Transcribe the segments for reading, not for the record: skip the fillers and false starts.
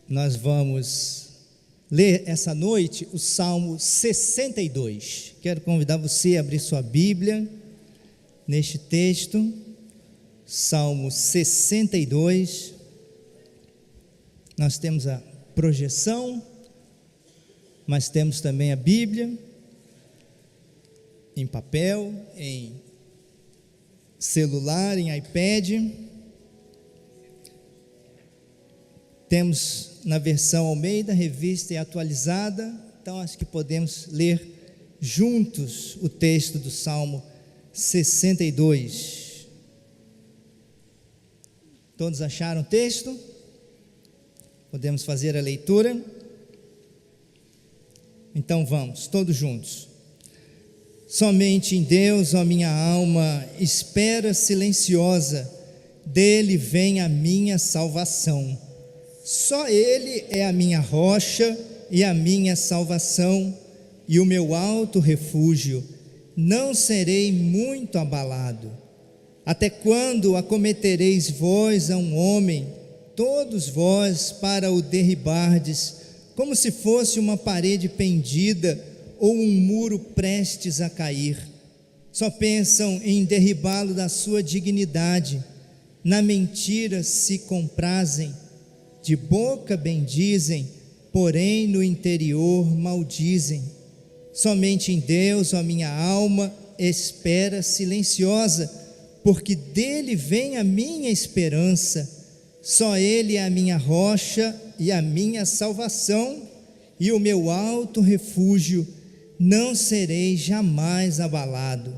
Nós vamos ler essa noite o Salmo 62. Quero convidar você a abrir sua Bíblia neste texto, Salmo 62. Nós temos a projeção, mas temos também a Bíblia em papel, em celular, em iPad. Temos na versão Almeida, revista e atualizada. Então acho que podemos ler juntos o texto do Salmo 62. Todos acharam o texto? Podemos fazer a leitura? Então vamos, todos juntos. Somente em Deus, ó minha alma, espera silenciosa, dele vem a minha salvação. Só Ele é a minha rocha e a minha salvação, e o meu alto refúgio. Não serei muito abalado. Até quando acometereis vós a um homem, todos vós para o derribardes, como se fosse uma parede pendida ou um muro prestes a cair? Só pensam em derribá-lo da sua dignidade, na mentira se comprazem, de boca bendizem, porém no interior maldizem. Somente em Deus, ó minha alma, espera silenciosa, porque dele vem a minha esperança. Só Ele é a minha rocha e a minha salvação, e o meu alto refúgio. Não serei jamais abalado.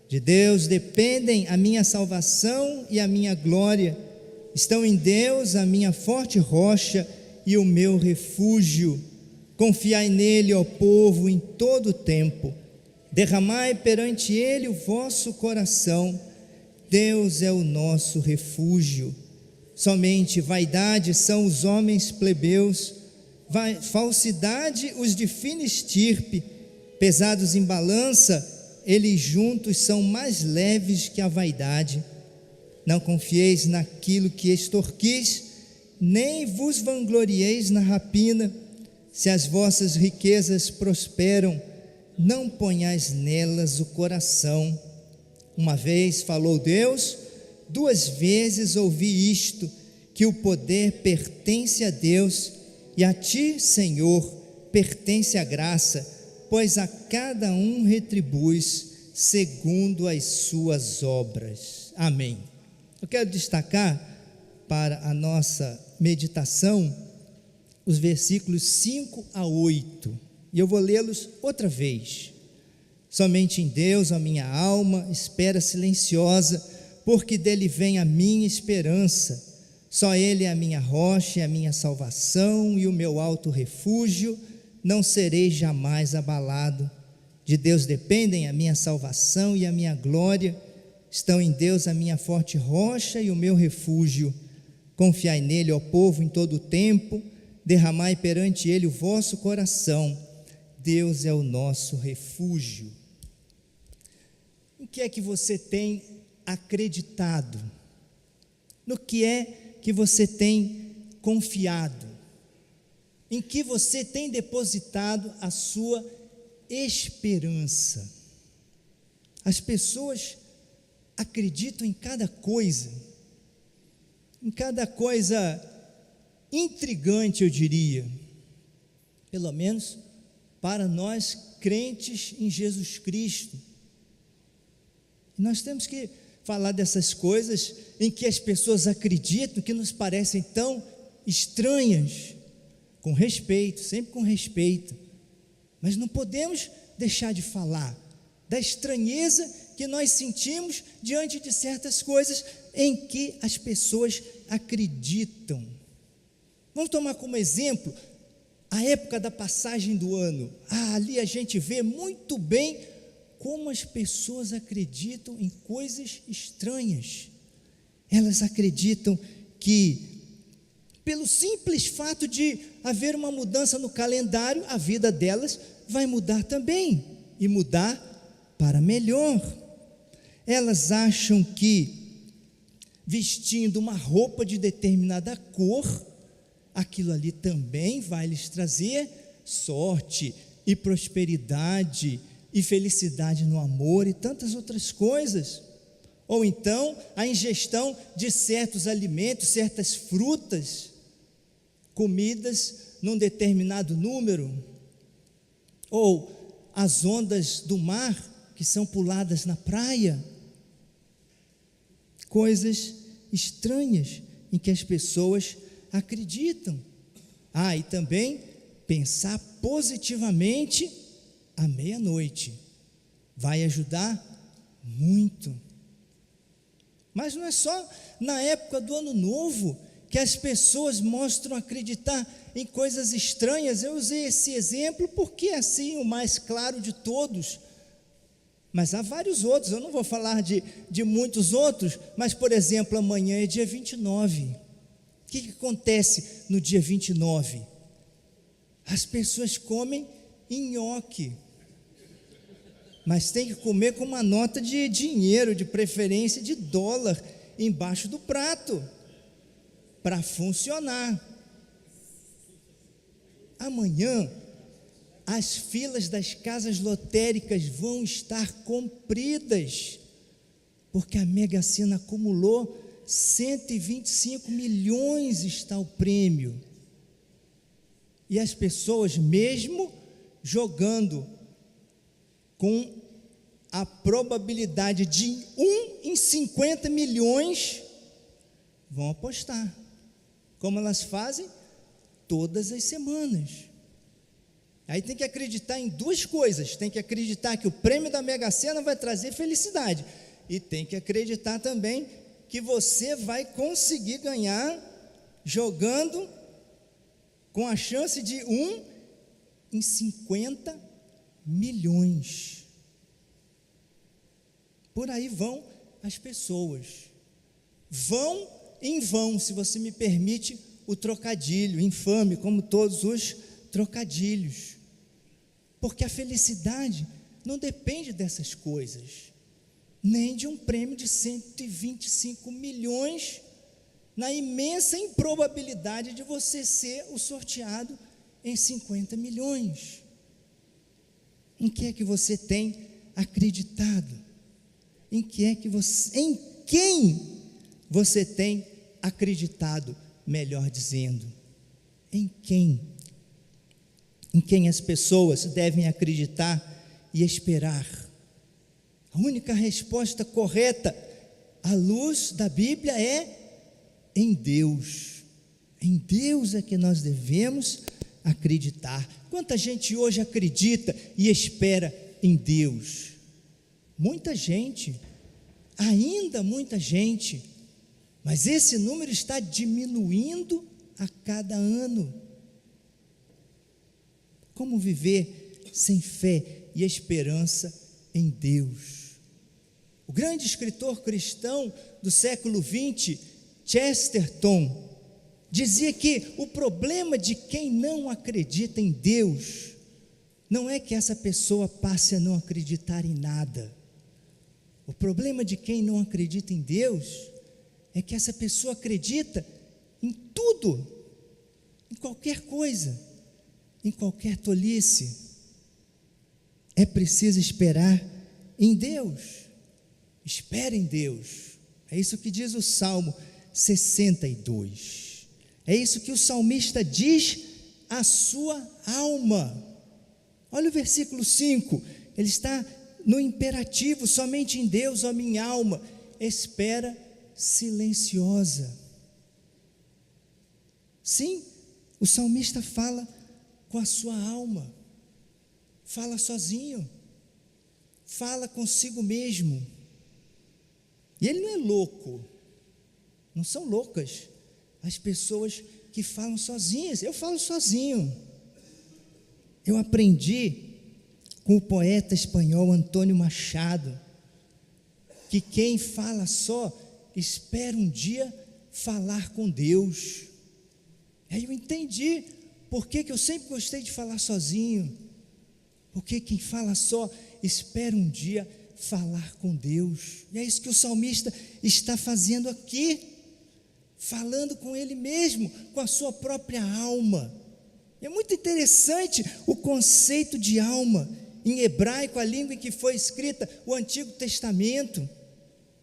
De Deus dependem a minha salvação e a minha glória. Estão em Deus a minha forte rocha e o meu refúgio. Confiai nele, ó povo, em todo o tempo. Derramai perante ele o vosso coração. Deus é o nosso refúgio. Somente vaidade são os homens plebeus, falsidade os de fina estirpe. Pesados em balança, eles juntos são mais leves que a vaidade. Não confieis naquilo que extorquis, nem vos vanglorieis na rapina. Se as vossas riquezas prosperam, não ponhais nelas o coração. Uma vez falou Deus, 2 vezes ouvi isto, que o poder pertence a Deus, e a ti, Senhor, pertence a graça, pois a cada um retribuis segundo as suas obras. Amém. Eu quero destacar para a nossa meditação os versículos 5 a 8, e eu vou lê-los outra vez. Somente em Deus a minha alma espera silenciosa, porque dele vem a minha esperança. Só Ele é a minha rocha e a minha salvação, e o meu alto refúgio. Não serei jamais abalado. De Deus dependem a minha salvação e a minha glória. Estão em Deus a minha forte rocha e o meu refúgio. Confiai nele, ó povo, em todo o tempo. Derramai perante ele o vosso coração. Deus é o nosso refúgio. O que é que você tem acreditado? No que é que você tem confiado? Em que você tem depositado a sua esperança? As pessoas acreditam em cada coisa intrigante, eu diria, pelo menos para nós crentes em Jesus Cristo. Nós temos que falar dessas coisas em que as pessoas acreditam, que nos parecem tão estranhas, com respeito, sempre com respeito, mas não podemos deixar de falar da estranheza que nós sentimos diante de certas coisas em que as pessoas acreditam. Vamos tomar como exemplo a época da passagem do ano. Ali a gente vê muito bem como as pessoas acreditam em coisas estranhas. Elas acreditam que, pelo simples fato de haver uma mudança no calendário, a vida delas vai mudar também, e mudar para melhor. Elas acham que, vestindo uma roupa de determinada cor, aquilo ali também vai lhes trazer sorte e prosperidade e felicidade no amor e tantas outras coisas. Ou então a ingestão de certos alimentos, certas frutas, comidas num determinado número, ou as ondas do mar que são puladas na praia, coisas estranhas em que as pessoas acreditam. E também pensar positivamente à meia-noite vai ajudar muito. Mas não é só na época do Ano Novo que as pessoas mostram acreditar em coisas estranhas. Eu usei esse exemplo porque é assim o mais claro de todos, mas há vários outros. Eu não vou falar de muitos outros, mas por exemplo, amanhã é dia 29. O que acontece no dia 29? As pessoas comem nhoque, mas tem que comer com uma nota de dinheiro, de preferência de dólar, embaixo do prato, para funcionar. Amanhã, as filas das casas lotéricas vão estar compridas, porque a Mega Sena acumulou 125 milhões está o prêmio, e as pessoas, mesmo jogando com a probabilidade de 1 em 50 milhões, vão apostar, como elas fazem todas as semanas. Aí tem que acreditar em duas coisas: tem que acreditar que o prêmio da Mega Sena vai trazer felicidade, e tem que acreditar também que você vai conseguir ganhar jogando com a chance de 1 em 50 milhões. Por aí vão as pessoas, vão em vão, se você me permite o trocadilho, infame como todos os trocadilhos, porque a felicidade não depende dessas coisas, nem de um prêmio de 125 milhões, na imensa improbabilidade de você ser o sorteado em 50 milhões. Em que é que você tem acreditado? Em quem você tem acreditado, melhor dizendo? Em quem? Em quem as pessoas devem acreditar e esperar? A única resposta correta, à luz da Bíblia, é em Deus. Em Deus é que nós devemos acreditar. Quanta gente hoje acredita e espera em Deus? Muita gente, ainda muita gente, mas esse número está diminuindo a cada ano. Como viver sem fé e esperança em Deus? O grande escritor cristão do século XX, Chesterton, dizia que o problema de quem não acredita em Deus não é que essa pessoa passe a não acreditar em nada. O problema de quem não acredita em Deus é que essa pessoa acredita em tudo, em qualquer coisa, em qualquer tolice. É preciso esperar em Deus. Espere em Deus. É isso que diz o Salmo 62. É isso que o salmista diz à sua alma. Olha o versículo 5, ele está no imperativo: somente em Deus, ó minha alma, espera silenciosa. Sim, o salmista fala com a sua alma, fala sozinho, fala consigo mesmo. E ele não é louco, não são loucas as pessoas que falam sozinhas. Eu falo sozinho. Eu aprendi com o poeta espanhol Antônio Machado que quem fala só espera um dia falar com Deus. Aí eu entendi por que eu sempre gostei de falar sozinho, porque quem fala só espera um dia falar com Deus. E é isso que o salmista está fazendo aqui, falando com ele mesmo, com a sua própria alma. É muito interessante o conceito de alma, em hebraico, a língua em que foi escrita o Antigo Testamento,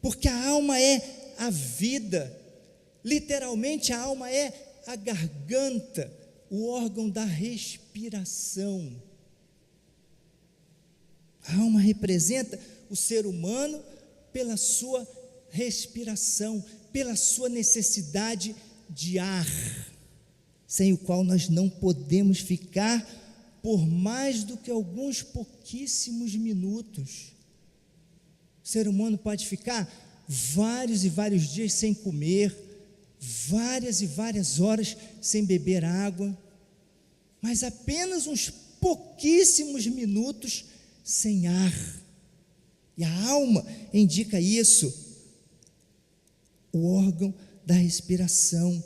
porque a alma é a vida, literalmente a alma é a garganta, o órgão da respiração. A alma representa o ser humano pela sua respiração, pela sua necessidade de ar, sem o qual nós não podemos ficar por mais do que alguns pouquíssimos minutos. O ser humano pode ficar vários e vários dias sem comer, várias e várias horas sem beber água, mas apenas uns pouquíssimos minutos sem ar. E a alma indica isso, o órgão da respiração.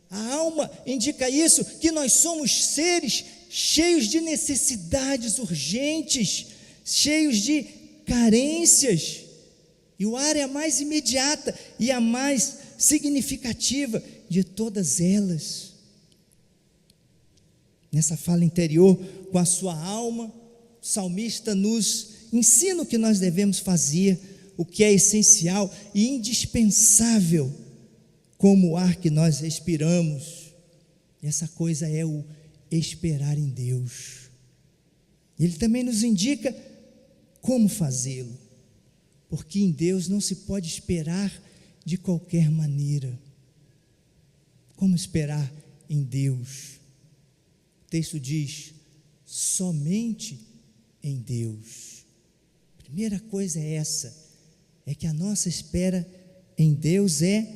A alma indica isso, que nós somos seres cheios de necessidades urgentes, cheios de carências, e o ar é a mais imediata e a mais significativa de todas elas. Nessa fala interior, com a sua alma, o salmista nos ensina o que nós devemos fazer, o que é essencial e indispensável, como o ar que nós respiramos. E essa coisa é o esperar em Deus. Ele também nos indica como fazê-lo, porque em Deus não se pode esperar de qualquer maneira. Como esperar em Deus? O texto diz: somente em Deus. A primeira coisa é essa, é que a nossa espera em Deus é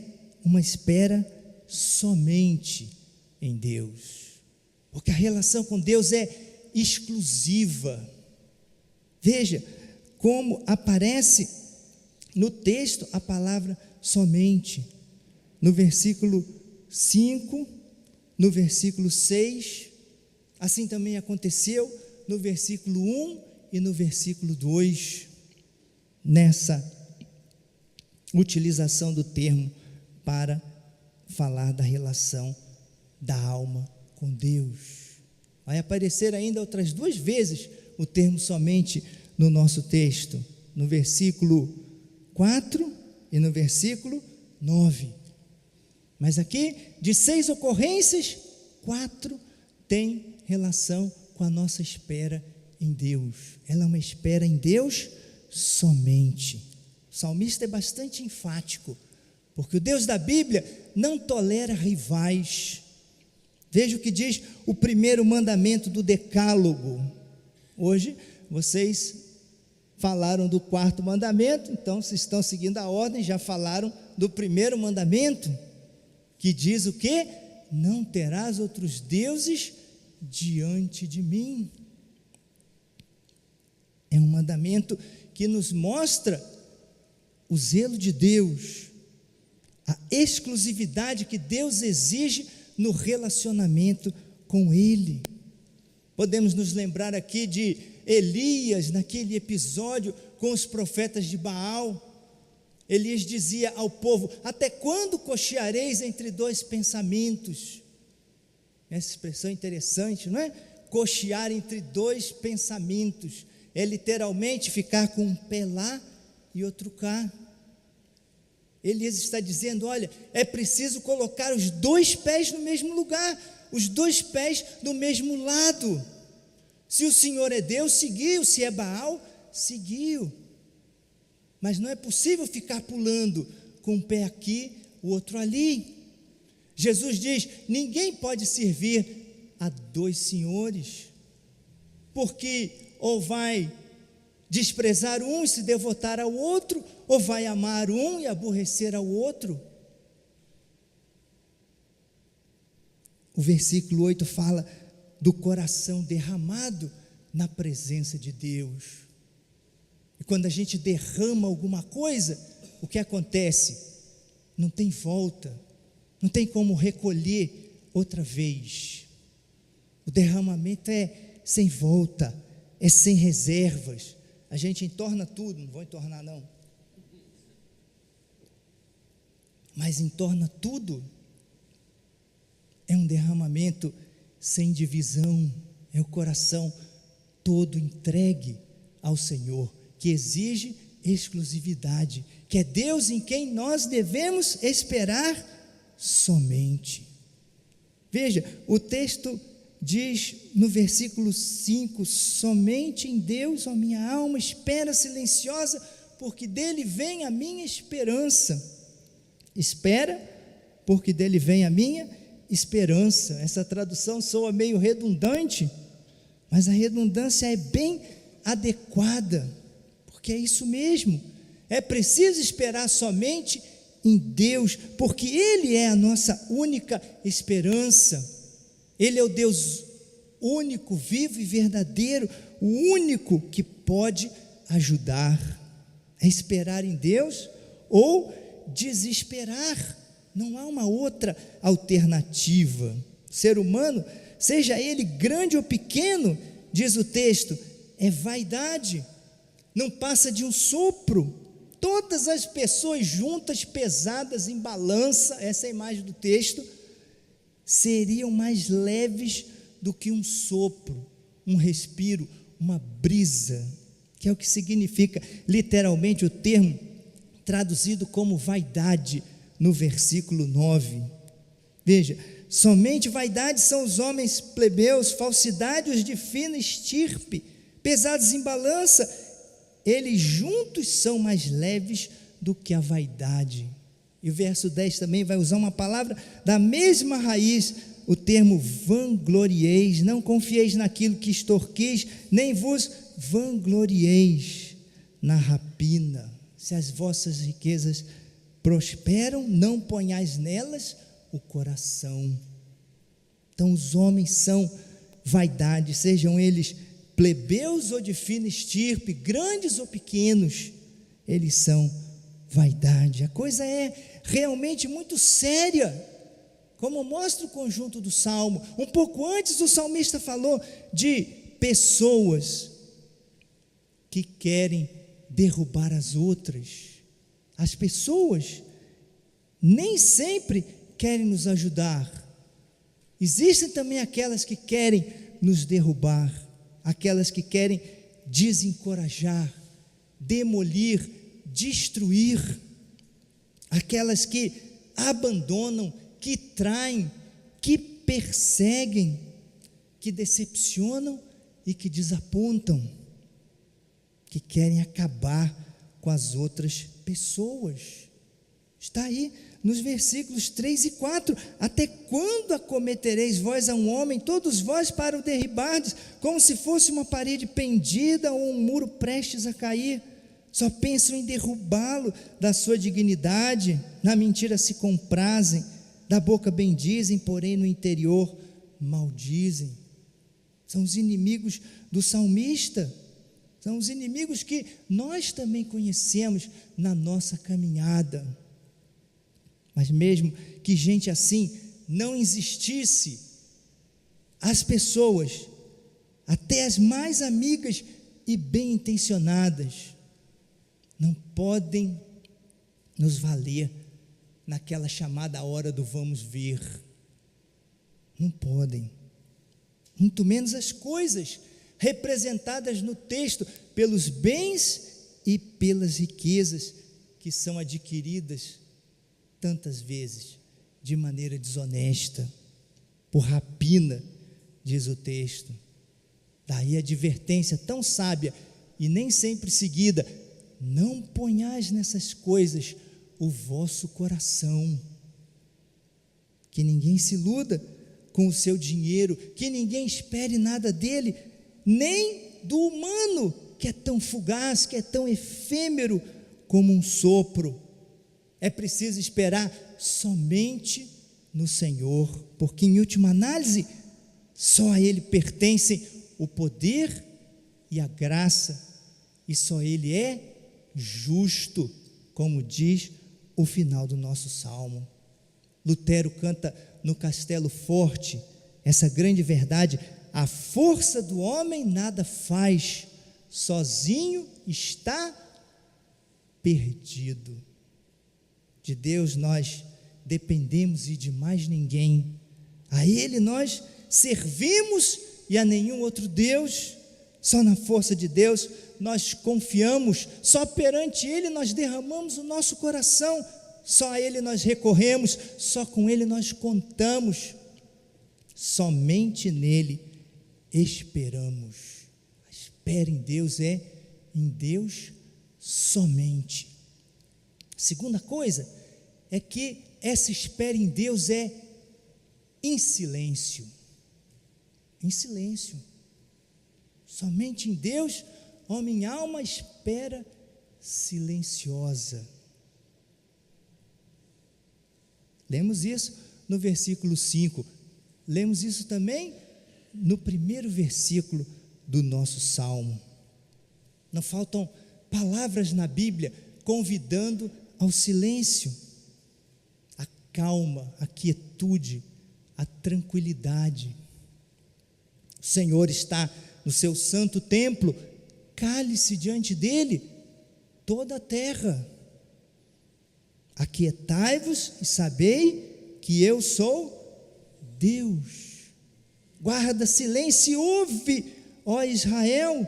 uma espera somente em Deus, porque a relação com Deus é exclusiva. Veja como aparece no texto a palavra somente, no versículo 5, no versículo 6, assim também aconteceu no versículo 1 e no versículo 2, nessa utilização do termo para falar da relação da alma com Deus. Vai aparecer ainda outras duas vezes o termo somente no nosso texto, no versículo 4 e no versículo 9. Mas aqui, de 6 ocorrências, 4 têm relação com a nossa espera em Deus. Ela é uma espera em Deus somente. O salmista é bastante enfático, porque o Deus da Bíblia não tolera rivais. Veja o que diz o primeiro mandamento do Decálogo. Hoje vocês falaram do quarto mandamento, então se estão seguindo a ordem, já falaram do primeiro mandamento, que diz o quê? Não terás outros deuses diante de mim. É um mandamento que nos mostra o zelo de Deus, a exclusividade que Deus exige no relacionamento com Ele. Podemos nos lembrar aqui de Elias, naquele episódio com os profetas de Baal. Elias dizia ao povo: até quando cocheareis entre dois pensamentos? Essa expressão é interessante, não é? Cochear entre dois pensamentos é literalmente ficar com um pé lá e outro cá. Elias está dizendo: olha, é preciso colocar os dois pés no mesmo lugar, os dois pés do mesmo lado. Se o Senhor é Deus, seguiu; se é Baal, seguiu. Mas não é possível ficar pulando com um pé aqui, o outro ali. Jesus diz: ninguém pode servir a dois senhores, porque ou vai desprezar um e se devotar ao outro, ou vai amar um e aborrecer ao outro. O versículo 8 fala do coração derramado na presença de Deus. E quando a gente derrama alguma coisa, o que acontece? Não tem volta, não tem como recolher outra vez. O derramamento é sem volta, é sem reservas. A gente entorna tudo, não vou entornar não, mas entorna tudo é um derramamento sem divisão, é o coração todo entregue ao Senhor, que exige exclusividade, que é Deus em quem nós devemos esperar somente. Veja, o texto diz no versículo 5: somente em Deus, ó minha alma, espera silenciosa, porque dele vem a minha esperança. Espera, porque dele vem a minha esperança. Essa tradução soa meio redundante, mas a redundância é bem adequada, porque é isso mesmo. É preciso esperar somente em Deus, porque Ele é a nossa única esperança. Ele é o Deus único, vivo e verdadeiro, o único que pode ajudar. É esperar em Deus ou desesperar. Não há uma outra alternativa. O ser humano, seja ele grande ou pequeno, diz o texto, é vaidade, não passa de um sopro. Todas as pessoas juntas, pesadas em balança, essa é a imagem do texto, seriam mais leves do que um sopro, um respiro, uma brisa, que é o que significa literalmente o termo traduzido como vaidade no versículo 9. Veja, somente vaidade são os homens plebeus, falsidade os de fina estirpe, pesados em balança, eles juntos são mais leves do que a vaidade. E o verso 10 também vai usar uma palavra da mesma raiz, o termo vanglorieis. Não confieis naquilo que extorquis, nem vos vanglorieis na rapina. Se as vossas riquezas prosperam, não ponhais nelas o coração. Então os homens são vaidade, sejam eles plebeus ou de fina estirpe, grandes ou pequenos, eles são vaidade. A coisa é realmente muito séria, como mostra o conjunto do Salmo. Um pouco antes o salmista falou de pessoas que querem derrubar as outras. As pessoas nem sempre querem nos ajudar. Existem também aquelas que querem nos derrubar, aquelas que querem desencorajar, demolir, destruir, aquelas que abandonam, que traem, que perseguem, que decepcionam e que desapontam, que querem acabar com as outras pessoas. Está aí nos versículos 3 e 4, até quando acometereis vós a um homem, todos vós para o derribardes, como se fosse uma parede pendida ou um muro prestes a cair? Só pensam em derrubá-lo da sua dignidade, na mentira se comprazem, da boca bendizem, porém no interior maldizem. São os inimigos do salmista, são os inimigos que nós também conhecemos na nossa caminhada. Mas mesmo que gente assim não existisse, as pessoas, até as mais amigas e bem intencionadas, não podem nos valer naquela chamada hora do vamos ver. Não podem. Muito menos as coisas representadas no texto pelos bens e pelas riquezas que são adquiridas tantas vezes de maneira desonesta, por rapina, diz o texto. Daí a advertência tão sábia e nem sempre seguida: não ponhais nessas coisas o vosso coração. Que ninguém se iluda com o seu dinheiro, que ninguém espere nada dele, nem do humano, que é tão fugaz, que é tão efêmero como um sopro. É preciso esperar somente no Senhor, porque em última análise, só a Ele pertencem o poder e a graça, e só Ele é justo, como diz o final do nosso salmo. Lutero canta no Castelo Forte essa grande verdade: a força do homem nada faz, sozinho está perdido. De Deus nós dependemos e de mais ninguém. A Ele nós servimos e a nenhum outro Deus. Só na força de Deus nós confiamos, só perante Ele nós derramamos o nosso coração, só a Ele nós recorremos, só com Ele nós contamos, somente nele esperamos. A espera em Deus é em Deus somente. Segunda coisa é que essa espera em Deus é em silêncio. Em silêncio. Somente em Deus, ó minha alma, espera silenciosa. Lemos isso no versículo 5. Lemos isso também no primeiro versículo do nosso salmo. Não faltam palavras na Bíblia convidando ao silêncio, a calma, a quietude, a tranquilidade. O Senhor está no seu santo templo, cale-se diante dele toda a terra. Aquietai-vos e sabei que eu sou Deus. Guarda silêncio e ouve, ó Israel.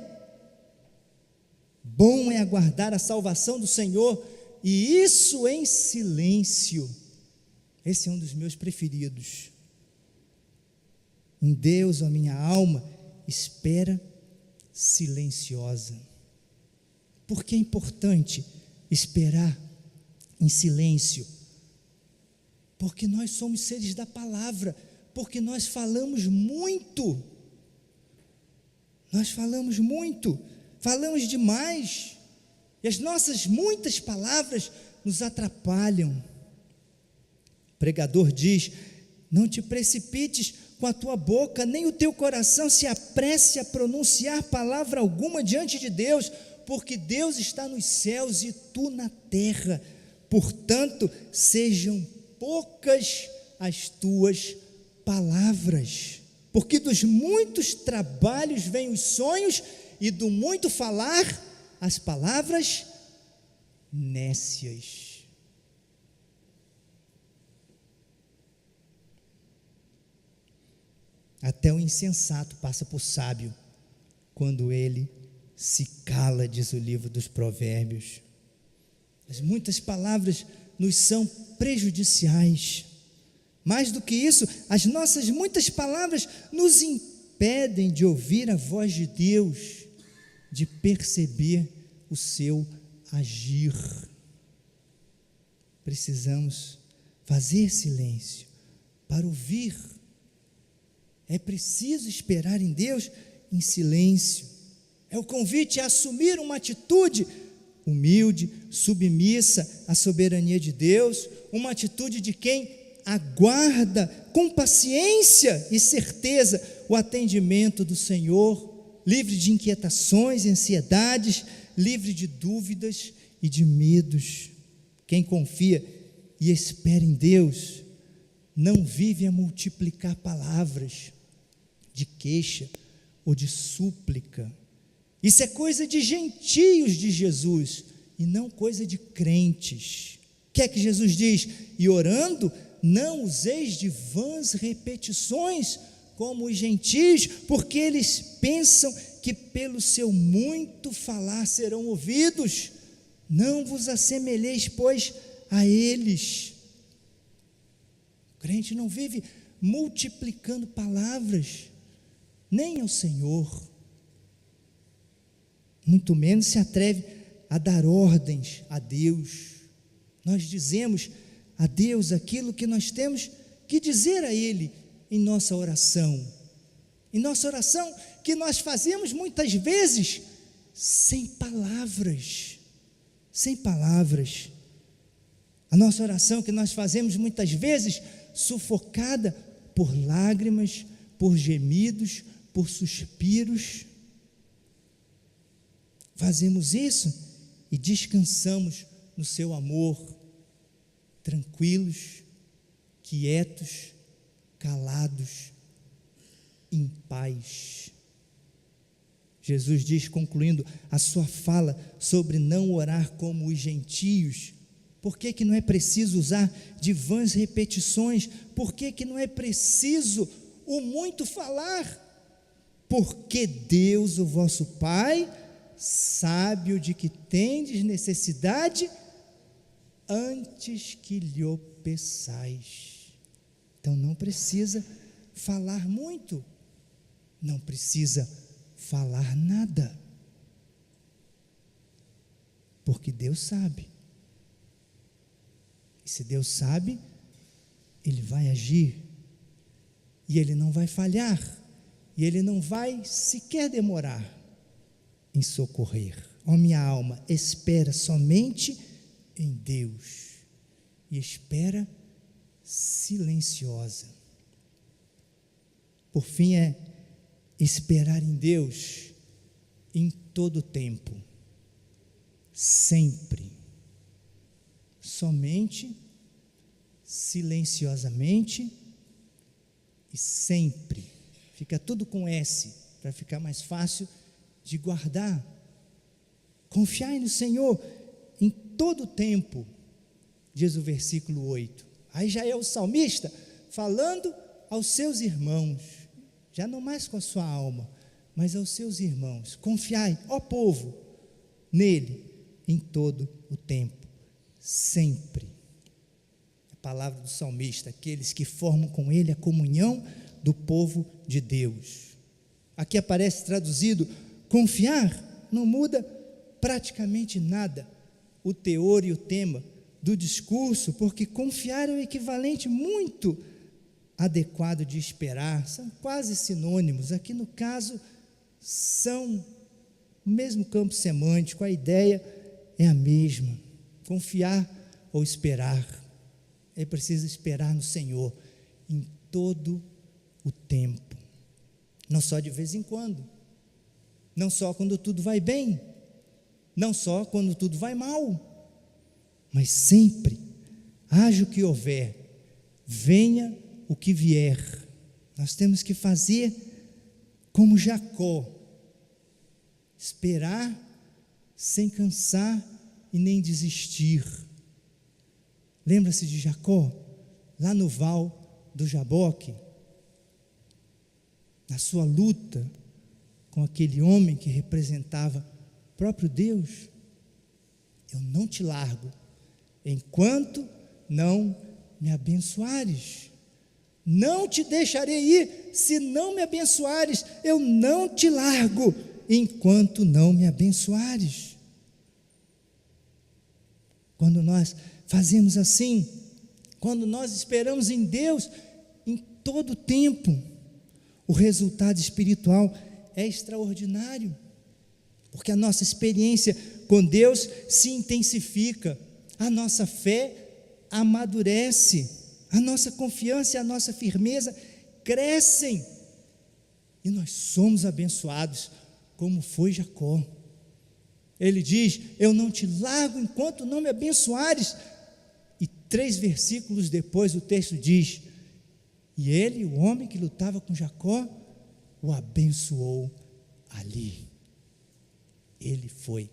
Bom é aguardar a salvação do Senhor, e isso em silêncio. Esse é um dos meus preferidos. Em Deus, ó minha alma, espera silenciosa. Por que é importante esperar em silêncio? Porque nós somos seres da palavra, porque nós falamos muito, falamos demais, e as nossas muitas palavras nos atrapalham. O pregador diz: não te precipites com a tua boca, nem o teu coração se apresse a pronunciar palavra alguma diante de Deus, porque Deus está nos céus e tu na terra. Portanto, sejam poucas as tuas palavras, porque dos muitos trabalhos vêm os sonhos, e do muito falar as palavras nécias. Até o insensato passa por sábio quando ele se cala, diz o livro dos Provérbios. As muitas palavras nos são prejudiciais. Mais do que isso, as nossas muitas palavras nos impedem de ouvir a voz de Deus, de perceber o seu agir. Precisamos fazer silêncio para ouvir. É preciso esperar em Deus em silêncio. É o convite a assumir uma atitude humilde, submissa à soberania de Deus, uma atitude de quem aguarda com paciência e certeza o atendimento do Senhor, livre de inquietações, ansiedades, livre de dúvidas e de medos. Quem confia e espera em Deus não vive a multiplicar palavras de queixa ou de súplica. Isso é coisa de gentios de Jesus e não coisa de crentes. O que é que Jesus diz? E orando, não useis de vãs repetições como os gentios, porque eles pensam que pelo seu muito falar serão ouvidos. Não vos assemelheis, pois, a eles. O crente não vive multiplicando palavras, nem ao Senhor, muito menos se atreve a dar ordens a Deus. Nós dizemos a Deus aquilo que nós temos que dizer a Ele em nossa oração, que nós fazemos muitas vezes sem palavras, a nossa oração que nós fazemos muitas vezes sufocada por lágrimas, por gemidos, por suspiros. Fazemos isso e descansamos no seu amor, tranquilos, quietos, calados, em paz. Jesus diz, concluindo a sua fala sobre não orar como os gentios, Por que que não é preciso usar de vãs repetições? Por que que não é preciso o muito falar? Porque Deus, o vosso Pai, sabe o de que tendes necessidade antes que lhe o peçais. Então não precisa falar muito, não precisa falar nada, porque Deus sabe. E se Deus sabe, Ele vai agir, e Ele não vai falhar, e Ele não vai sequer demorar em socorrer. Ó minha alma, espera somente em Deus, e espera silenciosa. Por fim, é esperar em Deus em todo tempo, sempre, somente, silenciosamente e sempre. Fica tudo com S, para ficar mais fácil de guardar. Confiai no Senhor em todo tempo, diz o versículo 8. Aí já é o salmista falando aos seus irmãos, já não mais com a sua alma, mas aos seus irmãos. Confiai, ó povo, nele em todo o tempo, sempre. A palavra do salmista, aqueles que formam com ele a comunhão do povo de Deus. Aqui aparece traduzido, confiar não muda praticamente nada o teor e o tema do discurso, porque confiar é o equivalente muito adequado de esperar, são quase sinônimos. Aqui no caso são o mesmo campo semântico, a ideia é a mesma, confiar ou esperar. É preciso esperar no Senhor em todo o tempo, não só de vez em quando, não só quando tudo vai bem, não só quando tudo vai mal, mas sempre, haja o que houver, venha o que vier. Nós temos que fazer como Jacó, esperar sem cansar e nem desistir. Lembra-se de Jacó, lá no val do Jaboque, na sua luta com aquele homem que representava o próprio Deus. Eu não te largo, enquanto não me abençoares. Não te deixarei ir, se não me abençoares. Eu não te largo, enquanto não me abençoares. Quando nós fazemos assim, quando nós esperamos em Deus em todo o tempo, o resultado espiritual é extraordinário, porque a nossa experiência com Deus se intensifica, a nossa fé amadurece, a nossa confiança e a nossa firmeza crescem, e nós somos abençoados, como foi Jacó. Ele diz, eu não te largo enquanto não me abençoares, e 3 versículos depois o texto diz, e ele, o homem que lutava com Jacó, o abençoou ali. Ele foi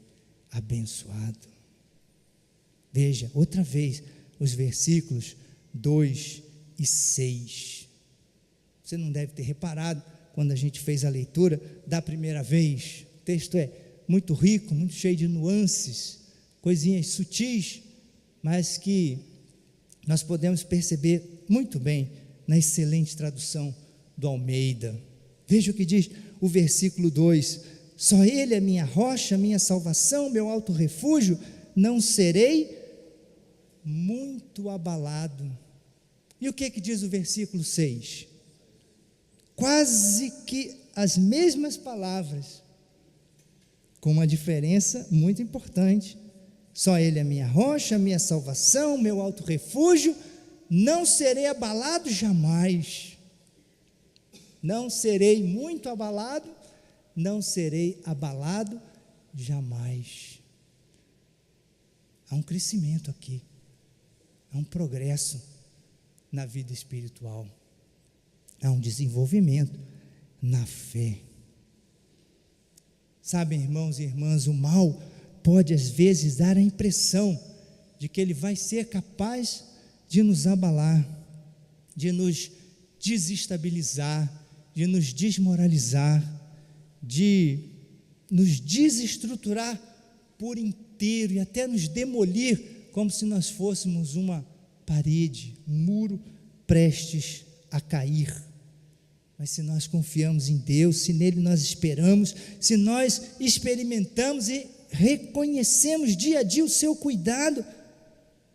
abençoado. Veja, outra vez, os versículos 2 e 6. Você não deve ter reparado, quando a gente fez a leitura da primeira vez, o texto é muito rico, muito cheio de nuances, coisinhas sutis, mas que nós podemos perceber muito bem na excelente tradução do Almeida. Veja o que diz o versículo 2, só Ele é minha rocha, minha salvação, meu alto refúgio, não serei muito abalado. E o que diz o versículo 6? Quase que as mesmas palavras, com uma diferença muito importante. Só Ele é minha rocha, minha salvação, meu alto refúgio, não serei abalado jamais. Não serei muito abalado, não serei abalado jamais. Há um crescimento aqui, há um progresso na vida espiritual, há um desenvolvimento na fé. Sabem, irmãos e irmãs, o mal pode às vezes dar a impressão de que ele vai ser capaz de nos abalar, de nos desestabilizar, de nos desmoralizar, de nos desestruturar por inteiro e até nos demolir, como se nós fôssemos uma parede, um muro prestes a cair. Mas se nós confiamos em Deus, se nele nós esperamos, se nós experimentamos e reconhecemos dia a dia o seu cuidado,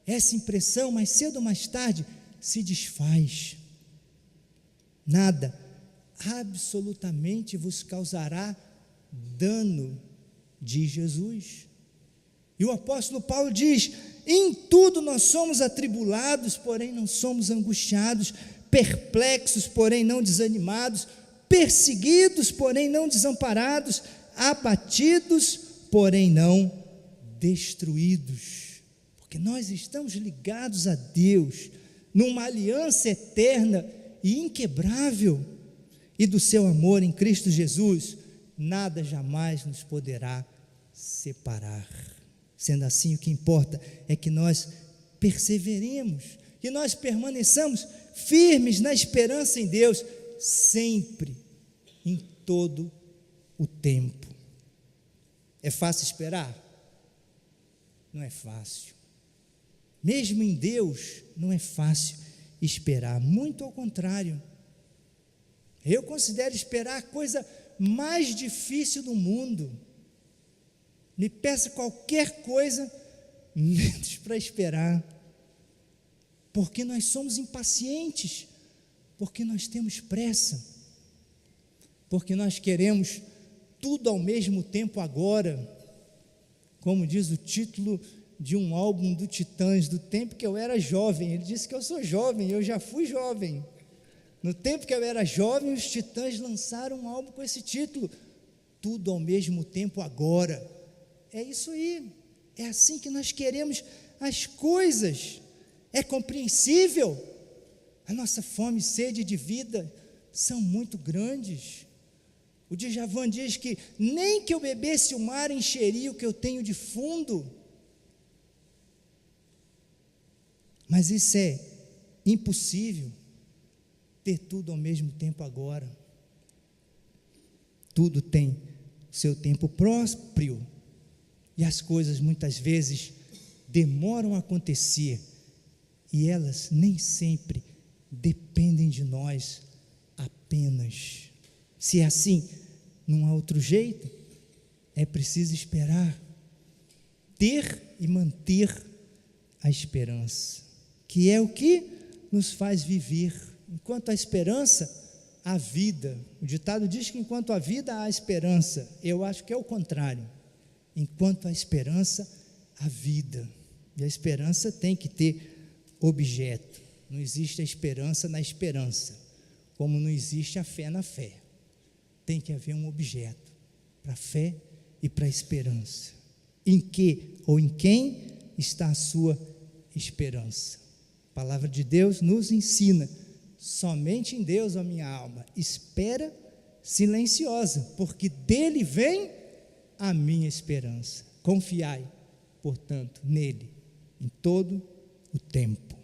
essa impressão, mais cedo ou mais tarde, se desfaz. Nada, absolutamente vos causará dano, diz Jesus. E o apóstolo Paulo diz: em tudo nós somos atribulados, porém não somos angustiados, perplexos, porém não desanimados, perseguidos, porém não desamparados, abatidos, porém não destruídos. Porque nós estamos ligados a Deus, numa aliança eterna e inquebrável, e do seu amor em Cristo Jesus, nada jamais nos poderá separar. Sendo assim, o que importa é que nós perseveremos, que nós permaneçamos firmes na esperança em Deus, sempre, em todo o tempo. É fácil esperar? Não é fácil. Mesmo em Deus, não é fácil esperar, muito ao contrário. Eu considero esperar a coisa mais difícil do mundo. Me peça qualquer coisa, menos para esperar, porque nós somos impacientes, porque nós temos pressa, porque nós queremos tudo ao mesmo tempo agora, como diz o título de um álbum do Titãs, do tempo que eu era jovem. Ele disse que eu sou jovem, eu já fui jovem. No tempo que eu era jovem, os Titãs lançaram um álbum com esse título, Tudo ao Mesmo Tempo Agora. É isso aí, é assim que nós queremos as coisas. É compreensível, a nossa fome e sede de vida são muito grandes. O Djavan diz que nem que eu bebesse o mar encheria o que eu tenho de fundo. Mas isso é impossível, ter tudo ao mesmo tempo agora. Tudo tem o seu tempo próprio, e as coisas muitas vezes demoram a acontecer, e elas nem sempre dependem de nós apenas. Se é assim, não há outro jeito, é preciso esperar, ter e manter a esperança, que é o que nos faz viver. Enquanto há esperança, há vida. O ditado diz que enquanto há vida, há esperança. Eu acho que é o contrário. Enquanto há esperança, há vida. E a esperança tem que ter objeto. Não existe a esperança na esperança, como não existe a fé na fé. Tem que haver um objeto para a fé e para a esperança. Em que ou em quem está a sua esperança? A palavra de Deus nos ensina: somente em Deus, ó minha alma, espera silenciosa, porque dele vem a minha esperança. Confiai, portanto, nele em todo o tempo.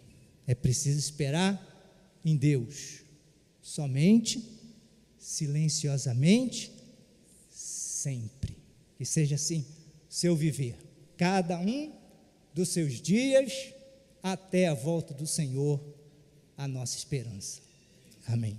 É preciso esperar em Deus, somente, silenciosamente, sempre. Que seja assim o seu viver, cada um dos seus dias, até a volta do Senhor, a nossa esperança. Amém.